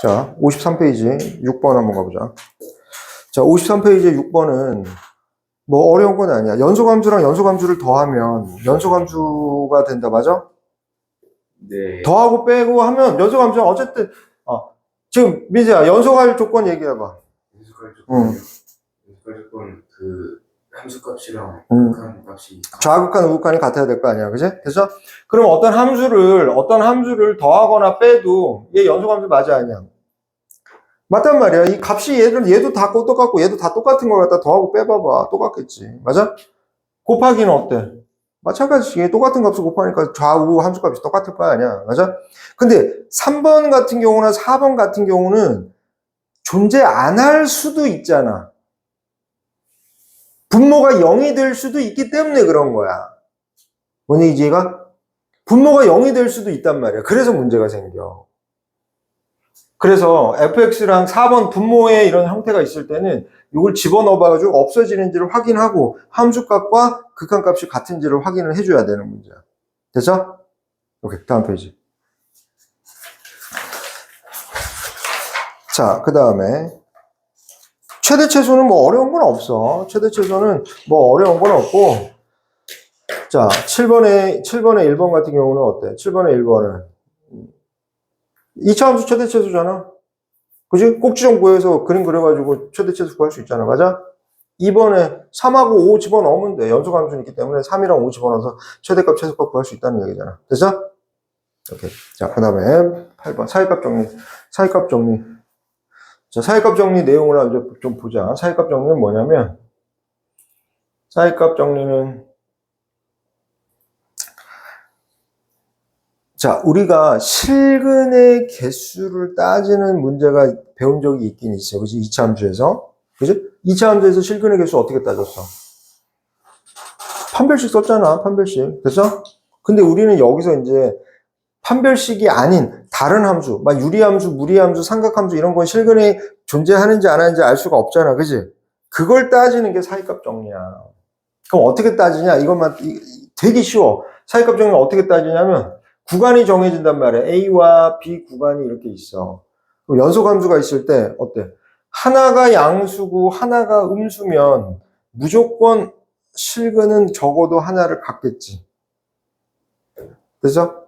자, 53페이지 6번 한번 가보자. 자, 53페이지 6번은 뭐 어려운 건 아니야. 연소함수랑 연소함수를 더하면 연소함수가 된다, 맞아? 네. 더하고 빼고 하면 연소함수는 어쨌든 지금 민재야 연소할 조건 얘기해봐. 연습할 조건이요. 연습할 조건 그 함수값이랑 극한 값이 좌극한 우극한이 같아야 될 거 아니야, 그지? 그래서 그럼 어떤 함수를 더하거나 빼도 얘 연소함수 맞아 아니야? 맞단 말이야. 이 값이 얘도 다 똑같고 얘도 다 똑같은 걸 갖다 더하고 빼봐봐. 똑같겠지. 맞아? 곱하기는 어때? 마찬가지지. 얘 똑같은 값을 곱하니까 좌우 함수값이 똑같을 거 아니야. 맞아? 근데 3번 같은 경우나 4번 같은 경우는 존재 안 할 수도 있잖아. 분모가 0이 될 수도 있기 때문에 그런 거야. 뭔 얘기지, 얘가? 분모가 0이 될 수도 있단 말이야. 그래서 문제가 생겨. 그래서 fx랑 4번 분모의 이런 형태가 있을 때는 이걸 집어넣어봐가지고 없어지는지를 확인하고 함수값과 극한값이 같은지를 확인을 해줘야 되는 문제야. 됐어? 오케이, 다음 페이지. 자, 그 다음에 최대 최소는 뭐 어려운 건 없어. 최대 최소는 뭐 어려운 건 없고. 자, 7번에 1번 같은 경우는 어때? 7번에 1번은 2차 함수 최대 최소잖아. 그지? 꼭지점 구해서 그림 그려가지고 최대 최소 구할 수 있잖아. 맞아? 2번에 3하고 5 집어넣으면 돼. 연속 함수는 있기 때문에 3이랑 5 집어넣어서 최대값 최소값 구할 수 있다는 얘기잖아. 됐어? 오케이. 자, 그 다음에 8번 사이값 정리. 자, 사이값 정리 내용을 이제 좀 보자. 사이값 정리는 뭐냐면 사이값 정리는 자, 우리가 실근의 개수를 따지는 문제가 배운 적이 있긴 있어. 그치? 2차 함수에서. 그치? 2차 함수에서 실근의 개수 어떻게 따졌어? 판별식 썼잖아, 판별식. 됐어? 근데 우리는 여기서 이제 판별식이 아닌 다른 함수, 막 유리함수, 무리함수, 삼각함수 이런 건 실근이 존재하는지 안 하는지 알 수가 없잖아. 그치? 그걸 따지는 게 사이값 정리야. 그럼 어떻게 따지냐? 이것만 되게 쉬워. 사이값 정리는 어떻게 따지냐면 구간이 정해진단 말이야. A와 B 구간이 이렇게 있어. 그럼 연속함수가 있을 때 어때? 하나가 양수고 하나가 음수면 무조건 실근은 적어도 하나를 갖겠지. 그래서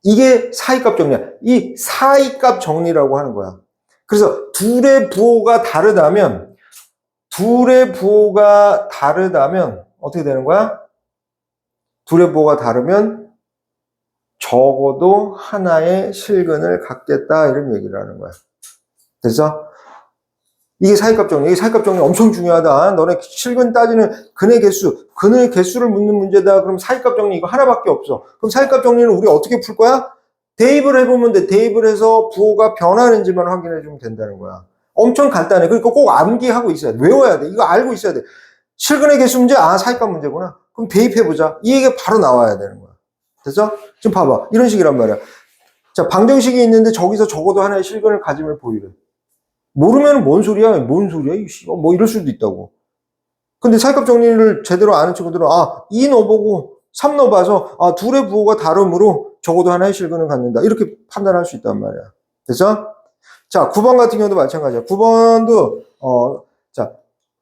이게 사이값 정리야. 이 사이값 정리라고 하는 거야. 그래서 둘의 부호가 다르다면 어떻게 되는 거야? 둘의 부호가 다르면 적어도 하나의 실근을 갖겠다 이런 얘기를 하는 거야. 그래서 이게 사이값 정리. 이게 사이값 정리 엄청 중요하다. 너네 실근 따지는 근의 개수를 묻는 문제다. 그럼 사이값 정리 이거 하나밖에 없어. 그럼 사이값 정리는 우리 어떻게 풀 거야? 대입을 해보면 돼. 대입을 해서 부호가 변하는지만 확인해 주면 된다는 거야. 엄청 간단해. 그러니까 꼭 암기하고 있어야 돼. 외워야 돼. 이거 알고 있어야 돼. 실근의 개수 문제, 사이값 문제구나. 그럼 대입해보자. 이 얘기가 바로 나와야 되는 거야. 됐어? 지금 봐봐. 이런 식이란 말이야. 자, 방정식이 있는데 저기서 적어도 하나의 실근을 가짐을 보이래. 모르면 뭔 소리야? 뭐 이럴 수도 있다고. 근데 사이값 정리를 제대로 아는 친구들은 2 넣어보고 3 넣어봐서 둘의 부호가 다르므로 적어도 하나의 실근을 갖는다. 이렇게 판단할 수 있단 말이야. 됐어? 자, 9번 같은 경우도 마찬가지야. 9번도 자,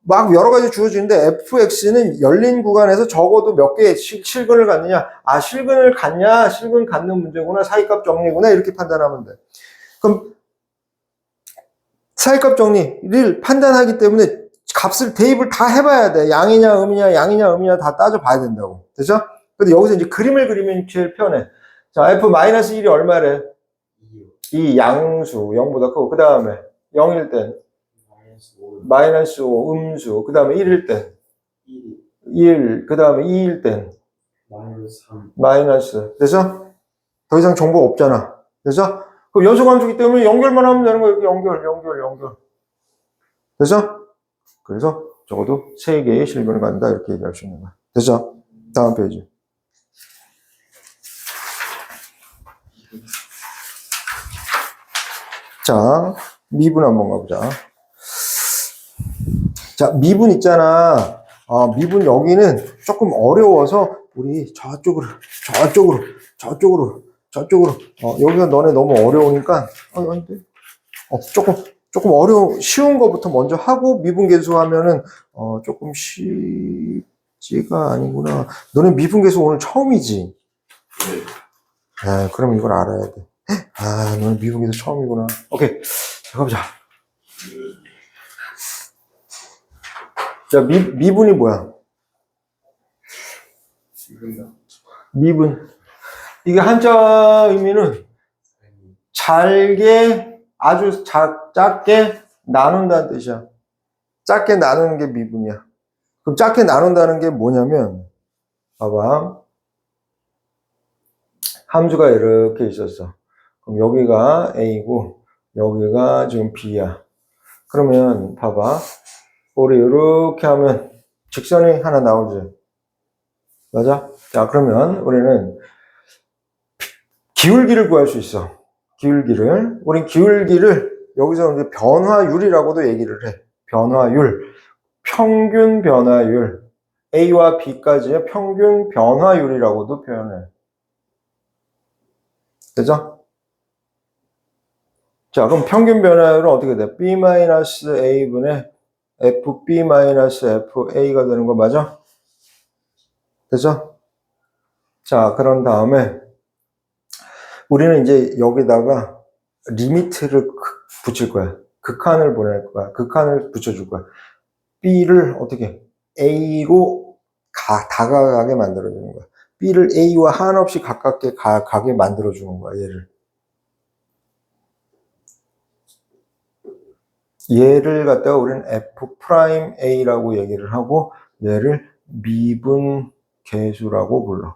막 여러 가지 주어지는데 fx는 열린 구간에서 적어도 몇 개의 실근을 갖느냐? 실근을 갖냐? 실근 갖는 문제구나. 사이값 정리구나. 이렇게 판단하면 돼. 그럼 사이값 정리를 판단하기 때문에 값을 대입을 다 해봐야 돼. 양이냐 음이냐 다 따져봐야 된다고. 됐죠? 근데 여기서 이제 그림을 그리면 제일 편해. 자, f-1이 얼마래? 2 양수 0보다 크고 그 다음에 0일 땐 -5 음수 그 다음에 1일 땐 1, 그 다음에 2일 땐 마이너스. 됐어? 더 이상 정보가 없잖아. 됐어? 그럼 연속함수기 때문에 연결만 하면 되는 거야. 이렇게 연결. 됐어? 그래서 적어도 3개의 실근을 갖는다. 이렇게 얘기할 수 있는 거야. 됐어? 다음 페이지. 자, 미분 한번 가보자. 자, 미분 있잖아. 미분 여기는 조금 어려워서 우리 저쪽으로. 여기가 너네 너무 어려우니까. 안 돼. 조금 쉬운 거부터 먼저 하고 미분계수 하면은, 조금 쉽지가 아니구나. 너는 미분계수 오늘 처음이지? 네. 아, 그럼 이걸 알아야 돼. 아, 너는 미분계수 처음이구나. 오케이. 자, 가보자. 자, 미분이 뭐야? 지금 미분. 이게 한자 의미는 잘게, 아주 작게 나눈다는 뜻이야. 작게 나누는 게 미분이야. 그럼 작게 나눈다는 게 뭐냐면, 봐봐. 함수가 이렇게 있었어. 그럼 여기가 A고, 여기가 지금 B야. 그러면, 봐봐. 우리 이렇게 하면 직선이 하나 나오지. 맞아? 자, 그러면 우리는 기울기를 구할 수 있어. 기울기를. 우린 기울기를 여기서 이제 변화율이라고도 얘기를 해. 변화율. 평균 변화율. A와 B까지의 평균 변화율이라고도 표현해. 되죠? 자, 그럼 평균 변화율은 어떻게 돼? B-A분의 FB-FA가 되는 거 맞아? 되죠? 자, 그런 다음에 우리는 이제 여기다가 리미트를 붙일 거야. 극한을 보낼 거야. 극한을 붙여줄 거야. B를 어떻게 A로 다가가게 만들어주는 거야. B를 A와 한없이 가깝게 가게 만들어주는 거야. 얘를 갖다가 우리는 F'A라고 얘기를 하고 얘를 미분 계수라고 불러.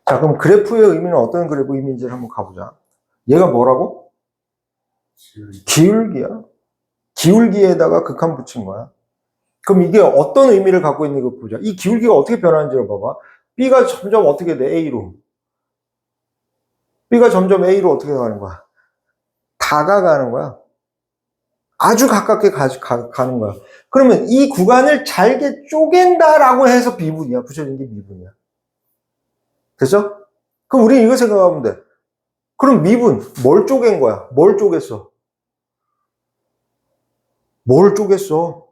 자, 그럼 그래프의 의미는 어떤 그래프 의미인지를 한번 가보자. 얘가 뭐라고? 기울기야. 기울기에다가 극한 붙인 거야. 그럼 이게 어떤 의미를 갖고 있는 거 보자. 이 기울기가 어떻게 변하는지를 봐봐. B가 점점 어떻게 돼? A로. B가 점점 A로 어떻게 가는 거야? 다가가는 거야. 아주 가깝게 가는 거야. 그러면 이 구간을 잘게 쪼갠다라고 해서 미분이야. 붙여진 게 미분이야. 됐죠? 그럼 우리는 이거 생각하면 돼. 그럼 미분, 뭘 쪼갠 거야? 뭘 쪼갰어? 뭘 쪼갰어?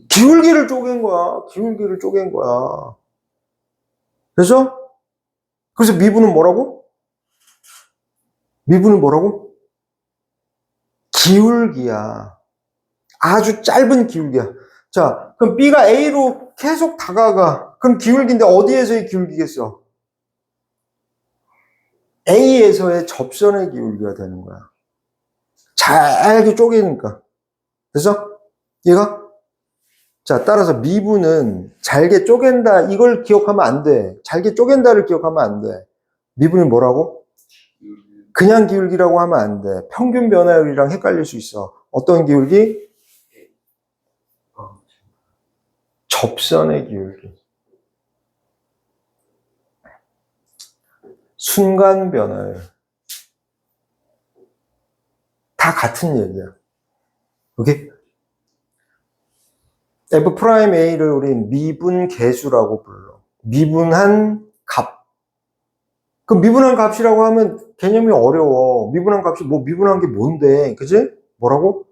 기울기를 쪼갠 거야. 기울기를 쪼갠 거야. 됐죠? 그래서 미분은 뭐라고? 미분은 뭐라고? 기울기야. 아주 짧은 기울기야. 자, 그럼 B가 A로 계속 다가가. 그럼 기울기인데 어디에서의 기울기겠어? A에서의 접선의 기울기가 되는 거야. 잘게 쪼개니까. 됐어? 얘가? 자, 따라서 미분은 잘게 쪼갠다. 이걸 기억하면 안 돼. 잘게 쪼갠다를 기억하면 안 돼. 미분이 뭐라고? 그냥 기울기라고 하면 안 돼. 평균 변화율이랑 헷갈릴 수 있어. 어떤 기울기? 접선의 기울기. 순간 변화율. 다 같은 얘기야. 오케이? F'A를 우린 미분 계수라고 불러. 미분한 값. 그 미분한 값이라고 하면 개념이 어려워. 미분한 값이 미분한 게 뭔데? 그지? 뭐라고?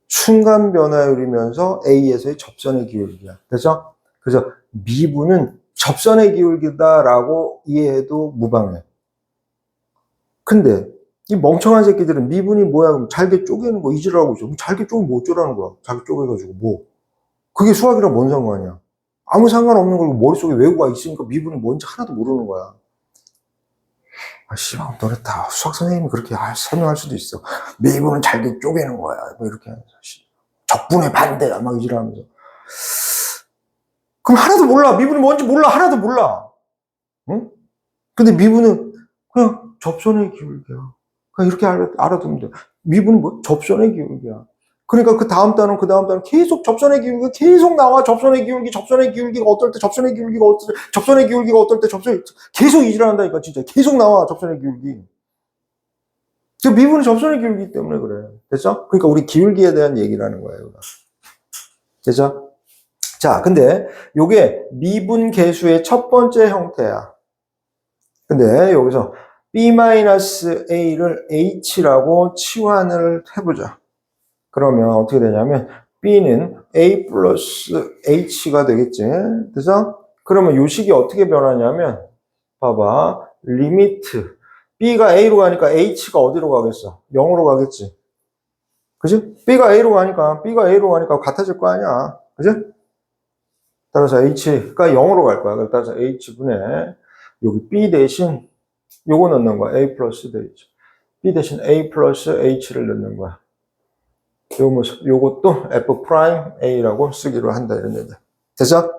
순간 변화율이면서 A에서의 접선의 기울기야. 그죠? 그래서 미분은 접선의 기울기다라고 이해해도 무방해. 근데 이 멍청한 새끼들은 미분이 뭐야? 그럼 잘게 쪼개는 거 잊으라고 있어. 잘게 쪼개면 뭐 어쩌라는 거야? 잘게 쪼개가지고 뭐. 그게 수학이랑 뭔 상관이야? 아무 상관없는 걸 머릿속에 외우고 있으니까 미분이 뭔지 하나도 모르는 거야. 아, 씨발, 너네 다 수학 선생님이 그렇게 설명할 수도 있어. 미분은 잘게 쪼개는 거야. 뭐 이렇게 하면서. 적분의 반대야. 막 이지랄하면서. 그럼 하나도 몰라. 미분이 뭔지 몰라. 하나도 몰라. 응? 근데 미분은 그냥 접선의 기울기야. 그냥 이렇게 알아두면 돼. 미분은 뭐? 접선의 기울기야. 그러니까 그 다음 단원 계속 접선의 기울기가 계속 나와. 접선의 기울기가 어떨 때, 접선의 기울기가 어떨 때, 접선의 기울기가 어떨 때, 계속 이질한다니까, 진짜. 계속 나와, 접선의 기울기. 미분은 접선의 기울기 때문에 그래. 됐죠? 그러니까 우리 기울기에 대한 얘기를 하는 거예요. 됐죠? 자, 근데 요게 미분 계수의 첫 번째 형태야. 근데 여기서 B-A를 H라고 치환을 해보자. 그러면 어떻게 되냐면 B는 A 플러스 H가 되겠지. 그래서 그러면 요 식이 어떻게 변하냐면 봐봐. 리미트 B가 A로 가니까 H가 어디로 가겠어? 0으로 가겠지. 그지? B가 A로 가니까 같아질 거 아니야. 그지? 따라서 H가 0으로 갈 거야. 따라서 H분의 여기 B 대신 요거 넣는 거야. A 플러스 H. B 대신 A 플러스 H를 넣는 거야. 요 모습, 요것도 F 프라임 A라고 쓰기로 한다. 이런 얘기야. 됐어?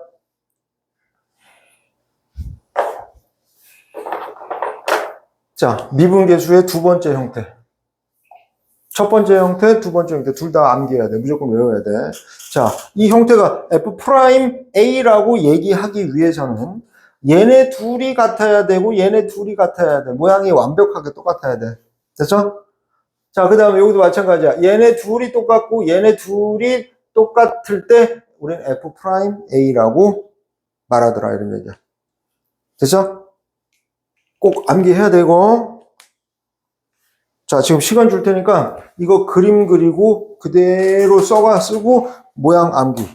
자, 미분계수의 두 번째 형태. 첫 번째 형태, 두 번째 형태 둘 다 암기해야 돼. 무조건 외워야 돼. 자, 이 형태가 F 프라임 A라고 얘기하기 위해서는 얘네 둘이 같아야 되고 얘네 둘이 같아야 돼. 모양이 완벽하게 똑같아야 돼. 됐죠? 자, 그 다음에 여기도 마찬가지야. 얘네 둘이 똑같고 얘네 둘이 똑같을 때 우리는 F 프라임 A라고 말하더라. 이런 얘기야. 됐죠? 꼭 암기해야 되고. 자, 지금 시간 줄 테니까 이거 그림 그리고 그대로 써가 쓰고 모양 암기.